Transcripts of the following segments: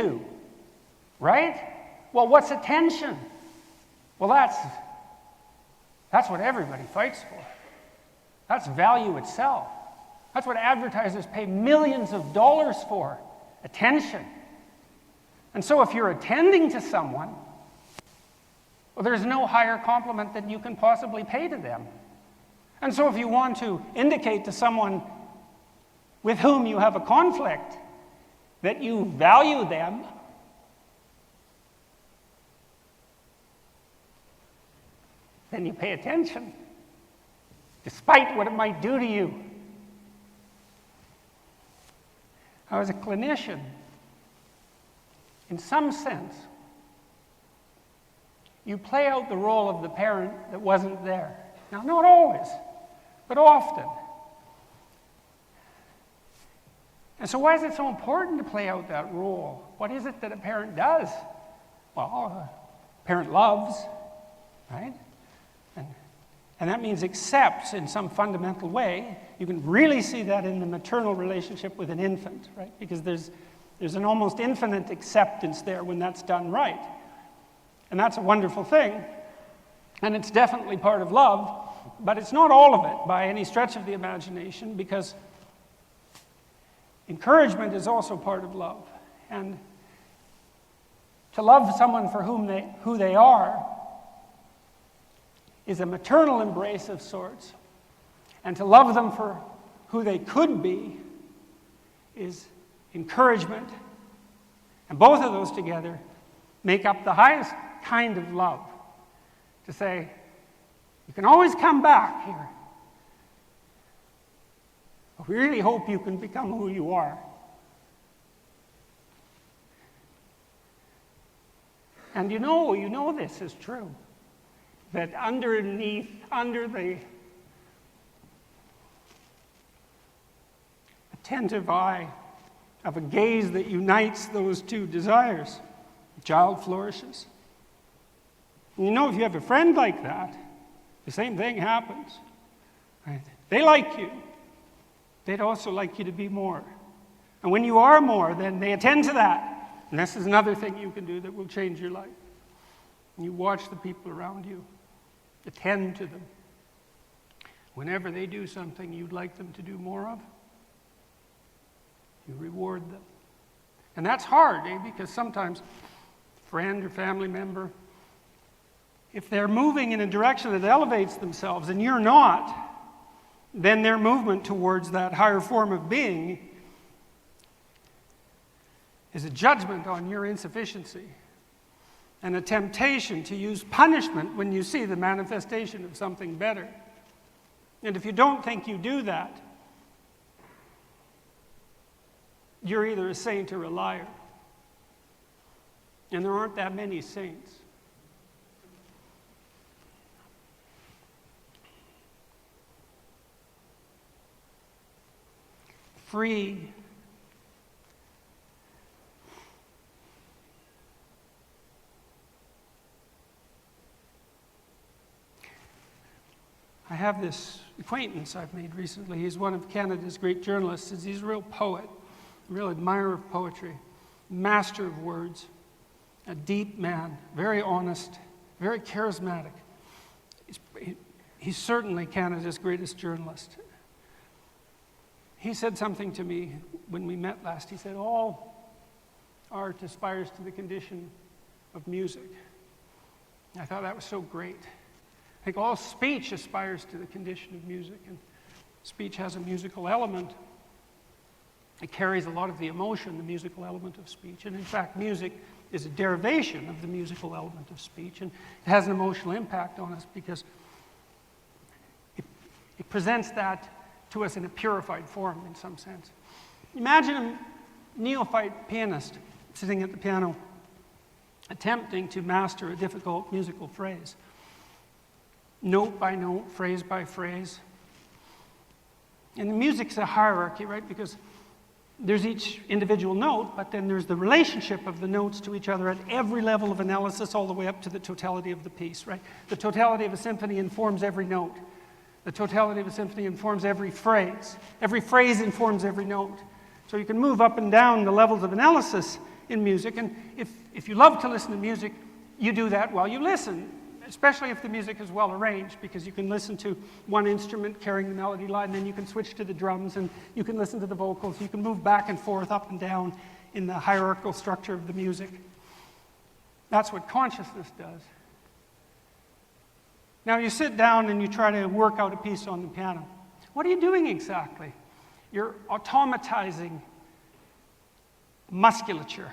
to, right? Well, what's attention? Well, that's what everybody fights for. That's value itself. That's what advertisers pay millions of dollars for, attention. And so if you're attending to someone, well, there's no higher compliment than you can possibly pay to them. And so if you want to indicate to someone with whom you have a conflict that you value them, then you pay attention, despite what it might do to you. Now, as a clinician, in some sense, you play out the role of the parent that wasn't there. Now, not always, but often. And so why is it so important to play out that role? What is it that a parent does? Well, a parent loves, right? And that means accepts in some fundamental way. You can really see that in the maternal relationship with an infant, right? Because there's an almost infinite acceptance there when that's done right. And that's a wonderful thing. And it's definitely part of love, but it's not all of it by any stretch of the imagination, because encouragement is also part of love. And to love someone for who they are is a maternal embrace of sorts. And to love them for who they could be is encouragement. And both of those together make up the highest kind of love. To say, you can always come back here. But we really hope you can become who you are. And you know this is true. That under the attentive eye of a gaze that unites those two desires, the child flourishes. And you know, if you have a friend like that, the same thing happens. Right? They like you. They'd also like you to be more. And when you are more, then they attend to that. And this is another thing you can do that will change your life. You watch the people around you. Attend to them. Whenever they do something you'd like them to do more of, you reward them. And that's hard, because sometimes a friend or family member, if they're moving in a direction that elevates themselves and you're not, then their movement towards that higher form of being is a judgment on your insufficiency and a temptation to use punishment when you see the manifestation of something better. And if you don't think you do that, you're either a saint or a liar. And there aren't that many saints. Free. I have this acquaintance I've made recently. He's one of Canada's great journalists. He's a real poet, a real admirer of poetry, master of words, a deep man, very honest, very charismatic. He's certainly Canada's greatest journalist. He said something to me when we met last. He said, all art aspires to the condition of music. I thought that was so great. I think all speech aspires to the condition of music, and speech has a musical element. It carries a lot of the emotion, the musical element of speech. And in fact, music is a derivation of the musical element of speech, and it has an emotional impact on us because it presents that to us in a purified form in some sense. Imagine a neophyte pianist sitting at the piano attempting to master a difficult musical phrase. Note by note, phrase by phrase. And the music's a hierarchy, right? Because there's each individual note, but then there's the relationship of the notes to each other at every level of analysis, all the way up to the totality of the piece, right? The totality of a symphony informs every note. The totality of a symphony informs every phrase. Every phrase informs every note. So you can move up and down the levels of analysis in music. And if you love to listen to music, you do that while you listen, especially if the music is well arranged, because you can listen to one instrument carrying the melody line, then you can switch to the drums, and you can listen to the vocals. You can move back and forth, up and down in the hierarchical structure of the music. That's what consciousness does. Now you sit down and you try to work out a piece on the piano. What are you doing exactly? You're automatizing musculature.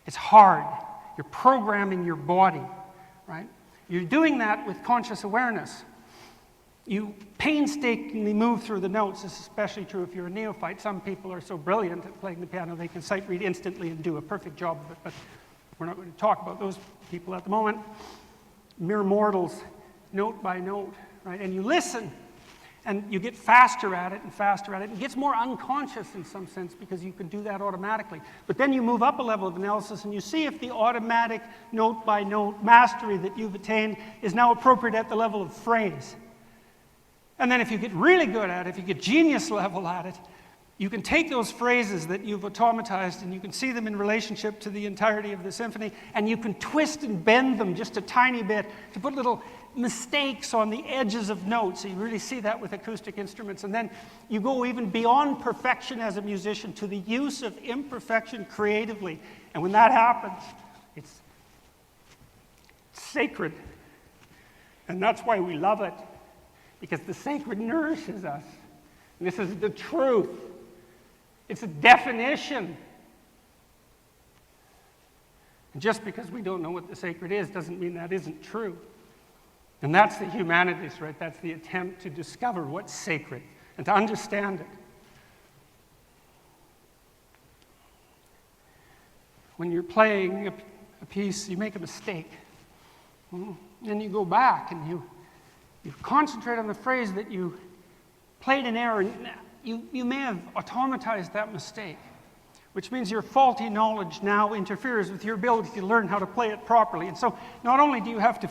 It's hard. You're programming your body, right? You're doing that with conscious awareness. You painstakingly move through the notes. This is especially true if you're a neophyte. Some people are so brilliant at playing the piano they can sight read instantly and do a perfect job of it, but we're not going to talk about those people at the moment. Mere mortals, note by note, right? And you listen, and you get faster at it and faster at it. It gets more unconscious in some sense because you can do that automatically. But then you move up a level of analysis and you see if the automatic note by note mastery that you've attained is now appropriate at the level of phrase. And then if you get really good at it, if you get genius level at it, you can take those phrases that you've automatized and you can see them in relationship to the entirety of the symphony, and you can twist and bend them just a tiny bit to put little mistakes on the edges of notes. So you really see that with acoustic instruments. And then you go even beyond perfection as a musician to the use of imperfection creatively. And when that happens, it's sacred. And that's why we love it, because the sacred nourishes us. And this is the truth. It's a definition. And just because we don't know what the sacred is doesn't mean that isn't true. And that's the humanities, right? That's the attempt to discover what's sacred and to understand it. When you're playing a piece, you make a mistake. Then you go back and you concentrate on the phrase that you played in error. You may have automatized that mistake, which means your faulty knowledge now interferes with your ability to learn how to play it properly. And so not only do you have to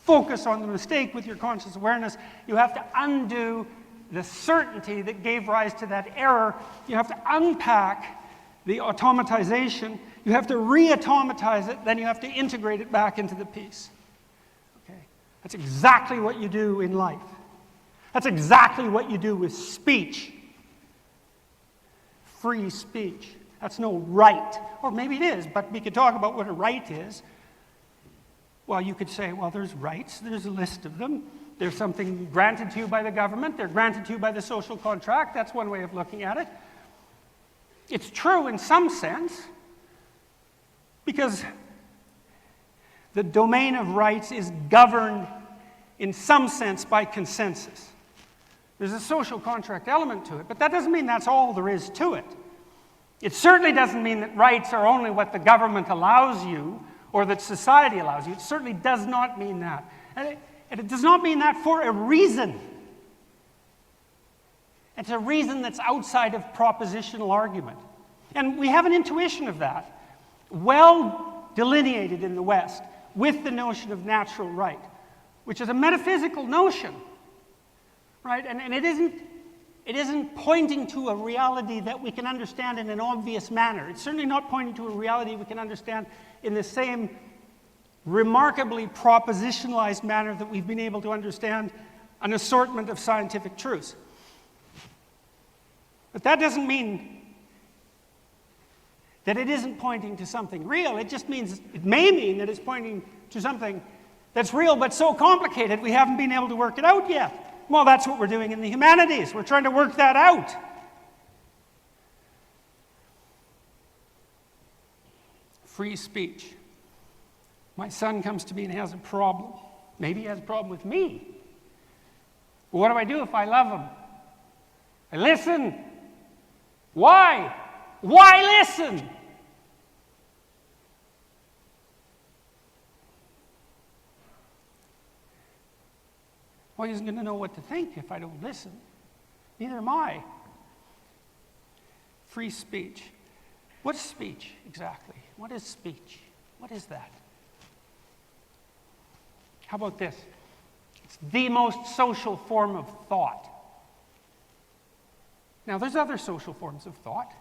focus on the mistake with your conscious awareness, you have to undo the certainty that gave rise to that error. You have to unpack the automatization. You have to re-automatize it. Then you have to integrate it back into the piece. Okay? That's exactly what you do in life. That's exactly what you do with speech. Free speech. That's no right. Or maybe it is, but we could talk about what a right is. Well, you could say, well, there's rights. There's a list of them. There's something granted to you by the government. They're granted to you by the social contract. That's one way of looking at it. It's true in some sense, because the domain of rights is governed in some sense by consensus. There's a social contract element to it, but that doesn't mean that's all there is to it. It certainly doesn't mean that rights are only what the government allows you or that society allows you. It certainly does not mean that. And it does not mean that for a reason. It's a reason that's outside of propositional argument. And we have an intuition of that, well delineated in the West, with the notion of natural right, which is a metaphysical notion, right? And it isn't pointing to a reality that we can understand in an obvious manner. It's certainly not pointing to a reality we can understand in the same remarkably propositionalized manner that we've been able to understand an assortment of scientific truths. But that doesn't mean that it isn't pointing to something real. It just means, it may mean that it's pointing to something that's real but so complicated we haven't been able to work it out yet. Well, that's what we're doing in the humanities. We're trying to work that out. Free speech. My son comes to me and he has a problem. Maybe he has a problem with me. But what do I do if I love him? I listen. Why? Why listen? Well, he isn't going to know what to think if I don't listen. Neither am I. Free speech. What's speech exactly? What is speech? What is that? How about this? It's the most social form of thought. Now, there's other social forms of thought.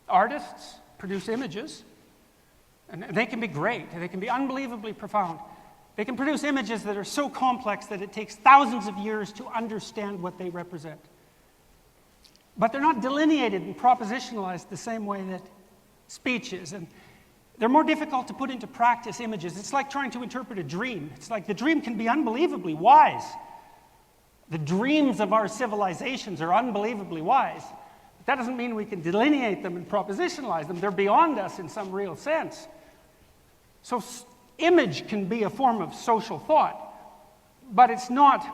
Artists produce images, and they can be great, they can be unbelievably profound. They can produce images that are so complex that it takes thousands of years to understand what they represent. But they're not delineated and propositionalized the same way that speech is. And they're more difficult to put into practice images. It's like trying to interpret a dream. It's like the dream can be unbelievably wise. The dreams of our civilizations are unbelievably wise. But that doesn't mean we can delineate them and propositionalize them. They're beyond us in some real sense. So image can be a form of social thought, but it's not.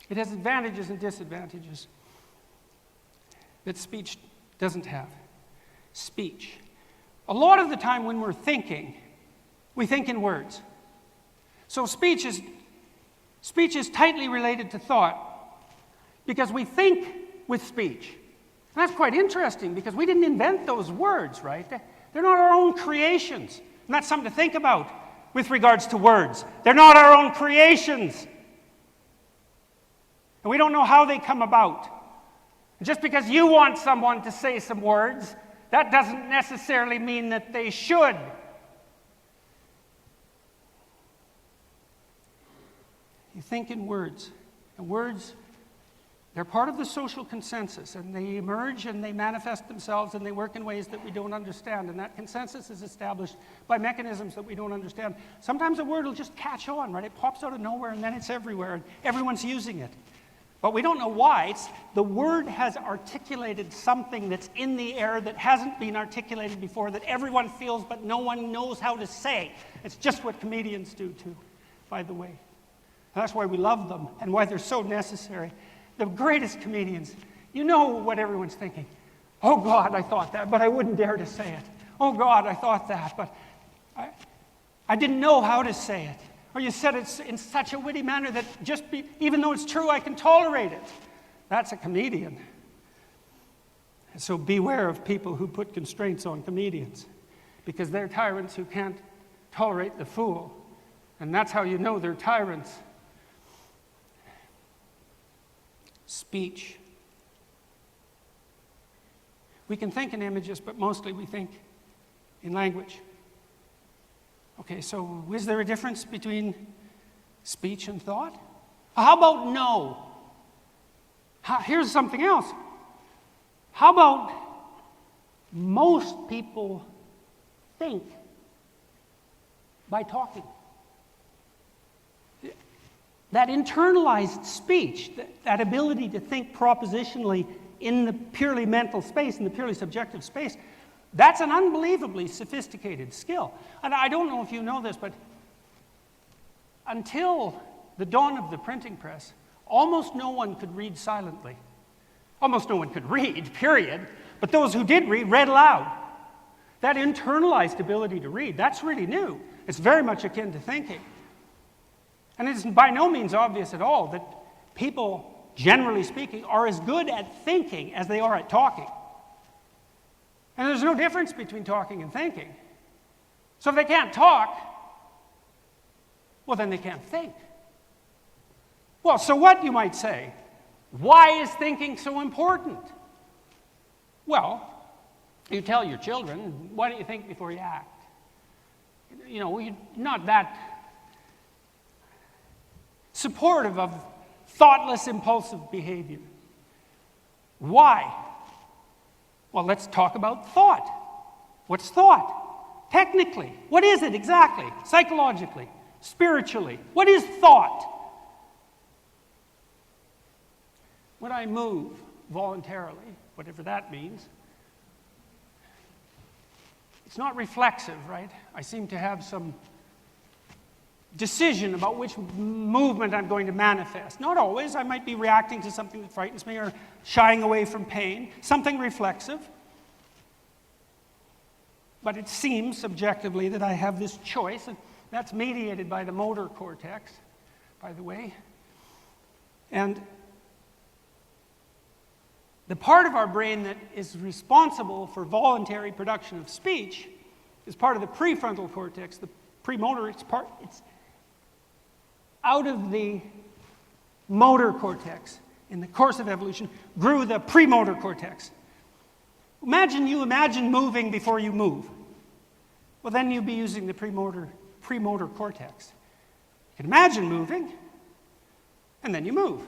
It has advantages and disadvantages that speech doesn't have. Speech. A lot of the time when we're thinking, we think in words. So speech is tightly related to thought because we think with speech. And that's quite interesting because we didn't invent those words, right? They're not our own creations. And that's something to think about with regards to words. They're not our own creations. And we don't know how they come about. And just because you want someone to say some words, that doesn't necessarily mean that they should. You think in words. And words, they're part of the social consensus, and they emerge and they manifest themselves and they work in ways that we don't understand. And that consensus is established by mechanisms that we don't understand. Sometimes a word will just catch on, right? It pops out of nowhere and then it's everywhere and everyone's using it. But we don't know why. The word has articulated something that's in the air that hasn't been articulated before, that everyone feels but no one knows how to say. It's just what comedians do too, by the way. And that's why we love them and why they're so necessary. The greatest comedians, you know what everyone's thinking. Oh God, I thought that, but I wouldn't dare to say it. Oh God, I thought that, but I didn't know how to say it. Or you said it in such a witty manner that even though it's true, I can tolerate it. That's a comedian. And so beware of people who put constraints on comedians, because they're tyrants who can't tolerate the fool. And that's how you know they're tyrants. Speech. We can think in images, but mostly we think in language. Okay, so is there a difference between speech and thought? How about no? Here's something else. How about most people think by talking? That internalized speech, that ability to think propositionally in the purely mental space, in the purely subjective space, that's an unbelievably sophisticated skill. And I don't know if you know this, but until the dawn of the printing press, almost no one could read silently. Almost no one could read, period. But those who did read aloud. That internalized ability to read, that's really new. It's very much akin to thinking. And it's by no means obvious at all that people, generally speaking, are as good at thinking as they are at talking. And there's no difference between talking and thinking. So if they can't talk, well, then they can't think. Well, so what, you might say? Why is thinking so important? Well, you tell your children, why don't you think before you act? You know, you're not that supportive of thoughtless, impulsive behavior. Why? Well, let's talk about thought. What's thought? Technically, what is it exactly? Psychologically, spiritually, what is thought? When I move voluntarily, whatever that means, it's not reflexive, right? I seem to have some decision about which movement I'm going to manifest. Not always. I might be reacting to something that frightens me or shying away from pain, something reflexive. But it seems subjectively that I have this choice, and that's mediated by the motor cortex, by the way. And the part of our brain that is responsible for voluntary production of speech is part of the prefrontal cortex, the premotor. It's out of the motor cortex. In the course of evolution, grew the premotor cortex. Imagine you imagine moving before you move. Well, then you'd be using the premotor cortex. You can imagine moving, and then you move.